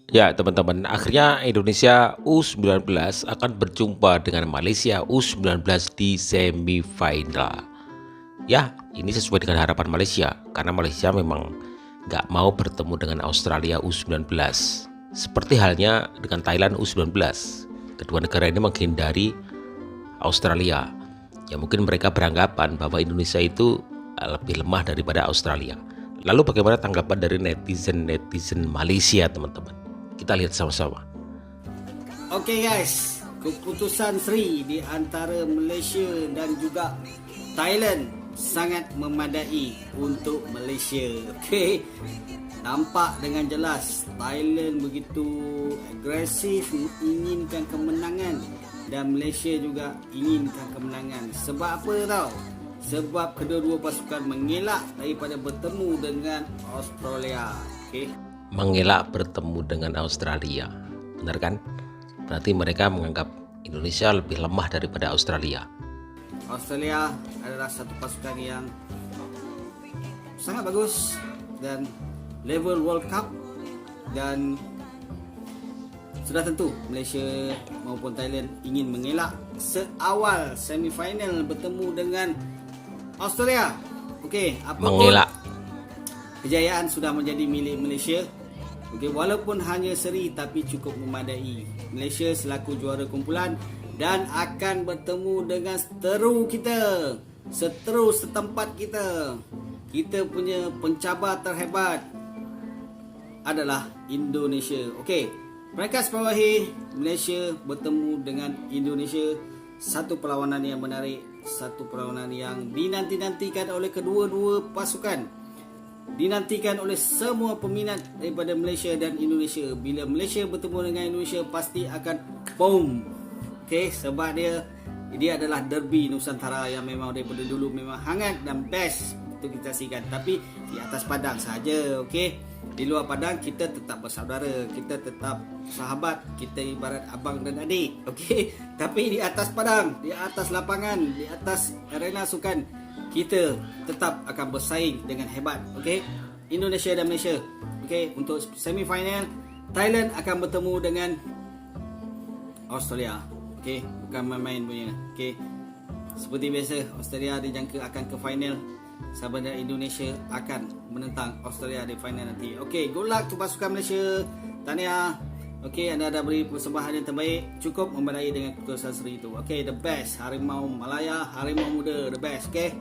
Ya, teman-teman, akhirnya Indonesia U19 akan berjumpa dengan Malaysia U19 di semifinal. Ya, ini sesuai dengan harapan Malaysia, karena Malaysia memang nggak mau bertemu dengan Australia U19. Seperti halnya dengan Thailand U19. Kedua negara ini menghindari Australia. Ya mungkin mereka beranggapan bahwa Indonesia itu lebih lemah daripada Australia. Lalu bagaimana tanggapan dari netizen Malaysia, teman-teman? Kita lihat sama-sama. Okey guys, keputusan Sri di antara Malaysia dan juga Thailand sangat memadai untuk Malaysia. Okey. Nampak dengan jelas Thailand begitu agresif menginginkan kemenangan dan Malaysia juga inginkan kemenangan. Sebab apa tahu? Sebab kedua-dua pasukan mengelak daripada bertemu dengan Australia. Okey. Mengelak bertemu dengan Australia. Benar kan? Berarti mereka menganggap Indonesia lebih lemah daripada Australia. Australia adalah satu pasukan yang sangat bagus dan level World Cup, dan sudah tentu Malaysia maupun Thailand ingin mengelak seawal semifinal bertemu dengan Australia. Okey, apapun Mengelak. kejayaan sudah menjadi milik Malaysia. Okey, walaupun hanya seri tapi cukup memadai. Malaysia selaku juara kumpulan dan akan bertemu dengan seteru kita, seteru setempat kita. Kita punya pencabar terhebat adalah Indonesia. Okey, mereka sepawahi Malaysia bertemu dengan Indonesia. Satu perlawanan yang menarik, satu perlawanan yang dinanti-nantikan oleh kedua-dua pasukan. Dinantikan oleh semua peminat daripada Malaysia dan Indonesia. Bila Malaysia bertemu dengan Indonesia pasti akan boom. Okey, sebab dia adalah derby Nusantara yang memang daripada dulu memang hangat dan best untuk kita saksikan. Tapi di atas padang saja, okey. Di luar padang kita tetap bersaudara, kita tetap sahabat, kita ibarat abang dan adik, okey. Tapi di atas padang, di atas lapangan, di atas arena sukan, kita tetap akan bersaing dengan hebat, okey. Indonesia dan Malaysia, okey. Untuk semifinal, Thailand akan bertemu dengan Australia, okey. Bukan main-main punya, okey. Seperti biasa, Australia dijangka akan ke final. Sebenarnya Indonesia akan menentang Australia di final nanti. Okey, good luck to pasukan Malaysia. Tahniah. Okey, anda dah beri persembahan yang terbaik. Cukup memadai dengan keputusan seri itu. Okey, the best. Harimau Malaya, harimau muda, the best. Okey.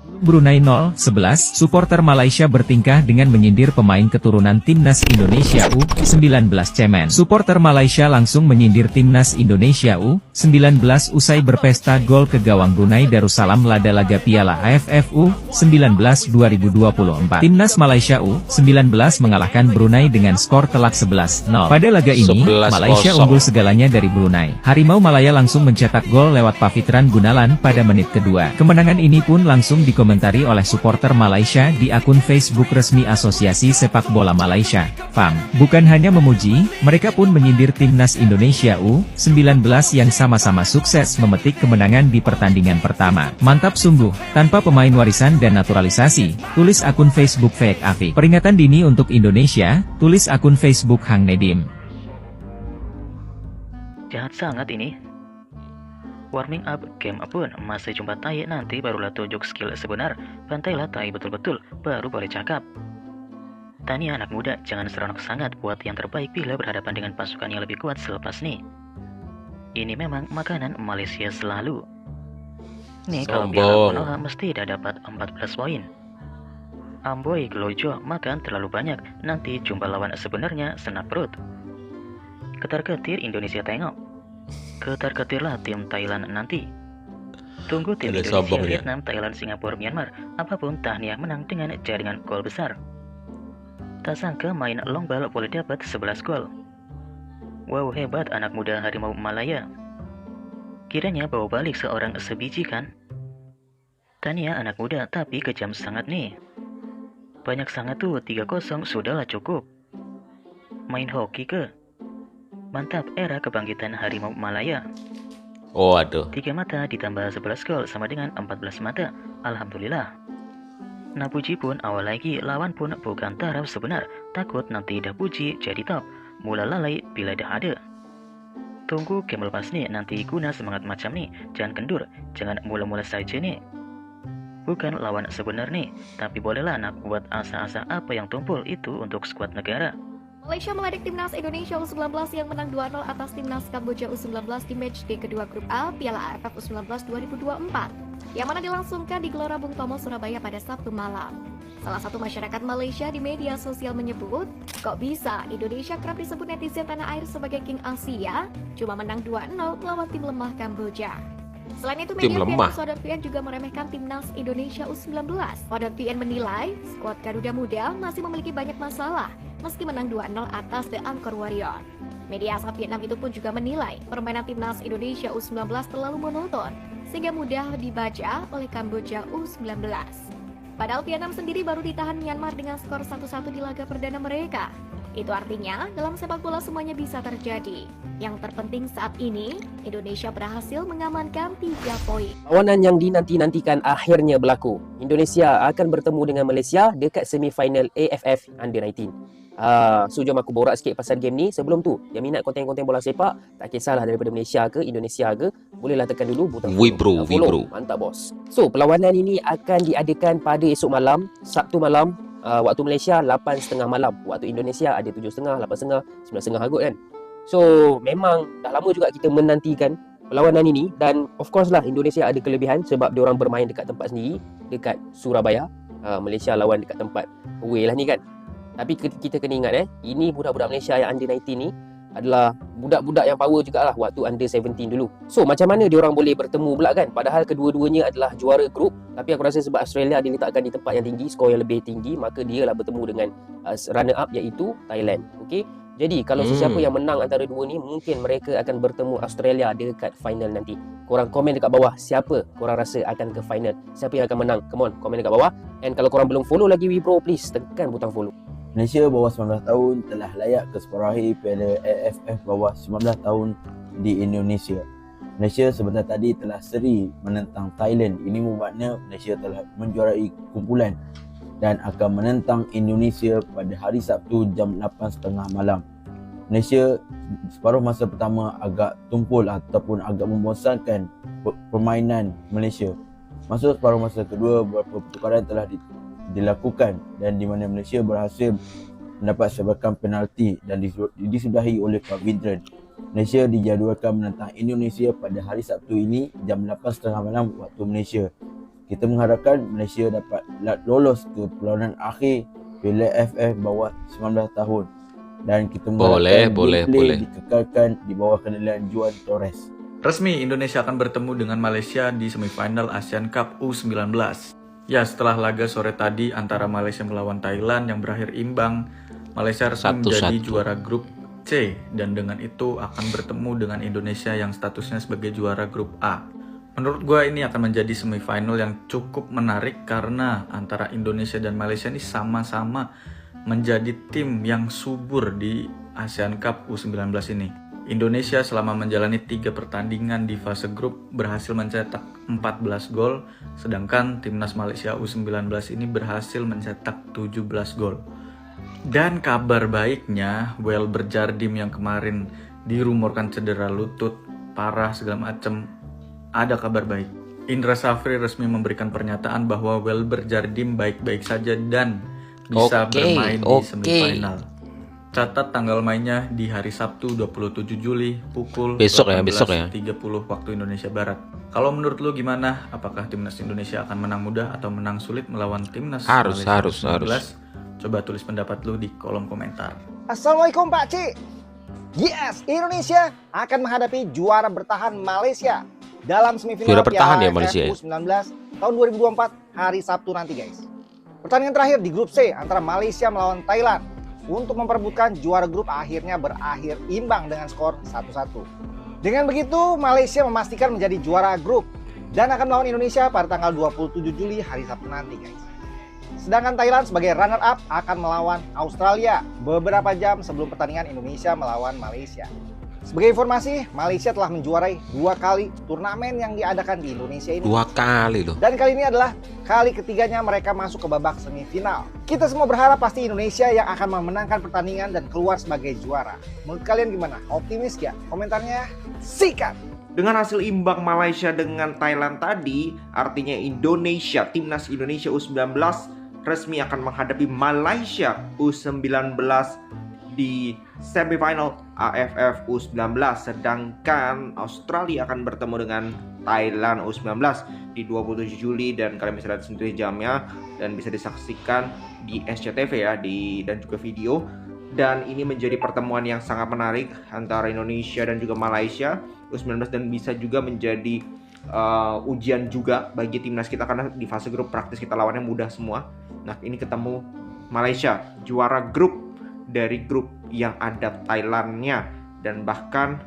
Brunei 0-11, supporter Malaysia bertingkah dengan menyindir pemain keturunan timnas Indonesia U19 Cemen. Supporter Malaysia langsung menyindir timnas Indonesia U19 usai berpesta gol ke gawang Brunei Darussalam laga Piala AFF U19 2024. Timnas Malaysia U19 mengalahkan Brunei dengan skor telak 11-0. Pada laga ini, 11-0. Malaysia unggul segalanya dari Brunei. Harimau Malaya langsung mencetak gol lewat Pavitran Gunalan pada menit kedua. Kemenangan ini pun langsung dikomentari oleh supporter Malaysia di akun Facebook resmi Asosiasi Sepak Bola Malaysia, FAM. Bukan hanya memuji, mereka pun menyindir timnas Indonesia U19 yang sama-sama sukses memetik kemenangan di pertandingan pertama. Mantap sungguh, tanpa pemain warisan dan naturalisasi, tulis akun Facebook Fake Afik. Peringatan dini untuk Indonesia, tulis akun Facebook Hang Nedim. Jahat sangat ini. Warming up game pun masih jumpa tai nanti barulah tunjuk skill sebenar. Pantailah tai betul-betul, baru boleh cakap. Tani anak muda, jangan seronok sangat buat yang terbaik bila berhadapan dengan pasukan yang lebih kuat selepas nih. Ini memang makanan Malaysia selalu. Nih kalau Piala Konoha mesti dah dapat 14 poin. Amboi gelojo makan terlalu banyak, nanti jumpa lawan sebenarnya senap perut. Ketar-ketir Indonesia tengok. Ketar-ketirlah tim Thailand nanti. Tunggu tim Indonesia, Vietnam, Thailand, Singapura, Myanmar. Apapun tahniah menang dengan jaringan gol besar. Tak sangka main long ball boleh dapat 11 gol. Wow, hebat anak muda Harimau Malaya. Kiranya bawa balik seorang sebiji kan? Tahniah anak muda tapi kejam sangat nih. Banyak sangat tuh, 3-0 sudahlah cukup. Main hoki ke? Mantap, era kebangkitan Harimau Malaya. Oh aduh. 3 mata ditambah 11 gol sama dengan 14 mata. Alhamdulillah. Nak puji pun awal lagi, lawan pun bukan taraf sebenar. Takut nanti dah puji jadi top. Mula lalai bila dah ada. Tunggu game lepas ni, nanti guna semangat macam ni. Jangan kendur, jangan mula-mula saja ni. Bukan lawan sebenar ni, tapi bolehlah nak buat asa-asa apa yang tumpul itu untuk skuad negara. Malaysia meledek timnas Indonesia U19 yang menang 2-0 atas timnas Kamboja U19 di matchday kedua grup A Piala AFF U19 2024 yang mana dilangsungkan di Gelora Bung Tomo, Surabaya pada Sabtu malam. Salah satu masyarakat Malaysia di media sosial menyebut, kok bisa Indonesia kerap disebut netizen tanah air sebagai King Asia, cuma menang 2-0 melawan tim lemah Kamboja. Selain itu, media Vietnam.vn juga meremehkan timnas Indonesia U19. .vn menilai, skuad Garuda Muda masih memiliki banyak masalah meski menang 2-0 atas The Angkor Warrior. Media asal Vietnam itu pun juga menilai permainan timnas Indonesia U19 terlalu monoton sehingga mudah dibaca oleh Kamboja U19. Padahal Vietnam sendiri baru ditahan Myanmar dengan skor 1-1 di laga perdana mereka. Itu artinya dalam sepak bola semuanya bisa terjadi. Yang terpenting saat ini, Indonesia berhasil mengamankan 3 poin. Lawanan yang dinanti-nantikan akhirnya berlaku. Indonesia akan bertemu dengan Malaysia dekat semifinal AFF Under-19. So jom aku borak sikit pasal game ni. Sebelum tu, yang minat konten-konten bola sepak, tak kisahlah daripada Malaysia ke Indonesia ke, bolehlah tekan dulu butang follow. Bro. Mantap bos. So perlawanan ini akan diadakan pada esok malam, Sabtu malam, waktu Malaysia 8.30 malam. Waktu Indonesia ada 7.30, 8.30, 9.30 kot kan. So memang dah lama juga kita menantikan perlawanan ini. Dan of course lah Indonesia ada kelebihan sebab diorang bermain dekat tempat sendiri, dekat Surabaya. Malaysia lawan dekat tempat away lah ni kan. Tapi kita kena ingat ini budak-budak Malaysia yang under 19 ni adalah budak-budak yang power jugalah waktu under 17 dulu. So macam mana diorang boleh bertemu pula kan? Padahal kedua-duanya adalah juara grup. Tapi aku rasa sebab Australia diletakkan di tempat yang tinggi, skor yang lebih tinggi, maka dia lah bertemu dengan runner up iaitu Thailand. Okay? Jadi kalau sesiapa yang menang antara dua ni, mungkin mereka akan bertemu Australia dekat final nanti. Korang komen dekat bawah siapa korang rasa akan ke final, siapa yang akan menang. Come on, komen dekat bawah. And kalau korang belum follow lagi Wibro, please tekan butang follow. Malaysia bawah 19 tahun telah layak ke separuh akhir Piala AFF bawah 19 tahun di Indonesia. Malaysia sebentar tadi telah seri menentang Thailand. Ini bermakna Malaysia telah menjuarai kumpulan dan akan menentang Indonesia pada hari Sabtu jam 8.30 malam. Malaysia separuh masa pertama agak tumpul ataupun agak membosankan permainan Malaysia. Masuk separuh masa kedua, beberapa pertukaran telah dilakukan dan di mana Malaysia berhasil mendapat sebakan penalti dan disudahi oleh Kevin Trent. Malaysia dijadualkan menentang Indonesia pada hari Sabtu ini jam 8.30 malam waktu Malaysia. Kita mengharapkan Malaysia dapat lolos ke perlawanan akhir Piala AFF bawah 19 tahun dan kita mengharapkan boleh dikekalkan di bawah kendalian Juan Torres. Resmi Indonesia akan bertemu dengan Malaysia di semifinal Asian Cup U19. Ya, setelah laga sore tadi antara Malaysia melawan Thailand yang berakhir imbang, Malaysia resmi menjadi juara grup C dan dengan itu akan bertemu dengan Indonesia yang statusnya sebagai juara grup A. Menurut gue ini akan menjadi semifinal yang cukup menarik karena antara Indonesia dan Malaysia ini sama-sama menjadi tim yang subur di Asian Cup U19 ini. Indonesia selama menjalani 3 pertandingan di fase grup berhasil mencetak 14 gol, sedangkan timnas Malaysia U19 ini berhasil mencetak 17 gol. Dan kabar baiknya, Welber Jardim yang kemarin dirumorkan cedera lutut, parah segala macem, ada kabar baik. Indra Safri resmi memberikan pernyataan bahwa Welber Jardim baik-baik saja dan bisa bermain di semifinal. Catat tanggal mainnya di hari Sabtu 27 Juli pukul 18.30 waktu Indonesia Barat. Kalau menurut lu gimana? Apakah timnas Indonesia akan menang mudah atau menang sulit melawan timnas Malaysia U19? Coba tulis pendapat lu di kolom komentar. Assalamualaikum Pak Cik. Yes, Indonesia akan menghadapi juara bertahan Malaysia dalam semifinal Piala AFF U19 tahun 2024 hari Sabtu nanti guys. Pertandingan terakhir di grup C antara Malaysia melawan Thailand untuk memperebutkan juara grup akhirnya berakhir imbang dengan skor 1-1. Dengan begitu, Malaysia memastikan menjadi juara grup dan akan melawan Indonesia pada tanggal 27 Juli hari Sabtu nanti guys. Sedangkan Thailand sebagai runner up akan melawan Australia beberapa jam sebelum pertandingan Indonesia melawan Malaysia. Sebagai informasi, Malaysia telah menjuarai 2 kali turnamen yang diadakan di Indonesia ini. 2 kali loh. Dan kali ini adalah kali ketiganya mereka masuk ke babak semifinal. Kita semua berharap pasti Indonesia yang akan memenangkan pertandingan dan keluar sebagai juara. Menurut kalian gimana? Optimis ya? Komentarnya sikat! Dengan hasil imbang Malaysia dengan Thailand tadi, artinya Indonesia, timnas Indonesia U19 resmi akan menghadapi Malaysia U19 di semifinal AFF U19, sedangkan Australia akan bertemu dengan Thailand U19 di 27 Juli dan kalian bisa lihat sendiri jamnya dan bisa disaksikan di SCTV ya dan juga video. Dan ini menjadi pertemuan yang sangat menarik antara Indonesia dan juga Malaysia U19 dan bisa juga menjadi ujian juga bagi timnas kita karena di fase grup praktis kita lawannya mudah semua. Nah, ini ketemu Malaysia, juara grup dari grup yang ada Thailandnya dan bahkan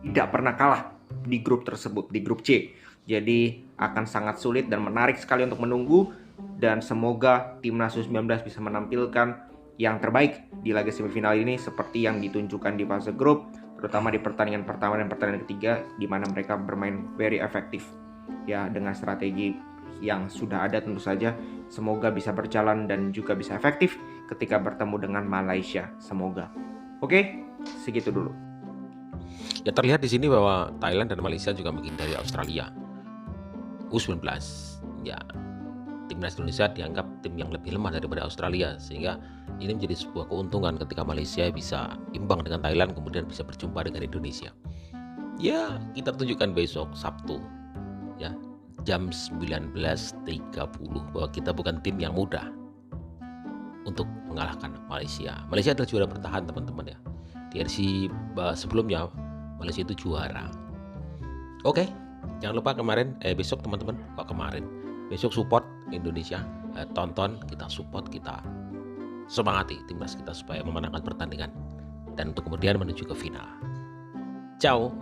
tidak pernah kalah di grup tersebut, di grup C. Jadi akan sangat sulit dan menarik sekali untuk menunggu dan semoga timnas U19 bisa menampilkan yang terbaik di laga semifinal ini seperti yang ditunjukkan di fase grup, terutama di pertandingan pertama dan pertandingan ketiga di mana mereka bermain very efektif ya dengan strategi yang sudah ada. Tentu saja semoga bisa berjalan dan juga bisa efektif ketika bertemu dengan Malaysia, semoga. Oke, segitu dulu. Ya, terlihat di sini bahwa Thailand dan Malaysia juga menghindari Australia U19. Ya, timnas Indonesia dianggap tim yang lebih lemah daripada Australia, sehingga ini menjadi sebuah keuntungan ketika Malaysia bisa imbang dengan Thailand kemudian bisa berjumpa dengan Indonesia. Ya, kita tunjukkan besok Sabtu ya jam 19.30 bahwa kita bukan tim yang mudah untuk mengalahkan Malaysia. Malaysia adalah juara bertahan teman-teman ya. Di RC sebelumnya Malaysia itu juara. Oke, jangan lupa besok teman-teman, besok support Indonesia, tonton, kita support, kita semangati timnas kita supaya memenangkan pertandingan dan untuk kemudian menuju ke final. Ciao.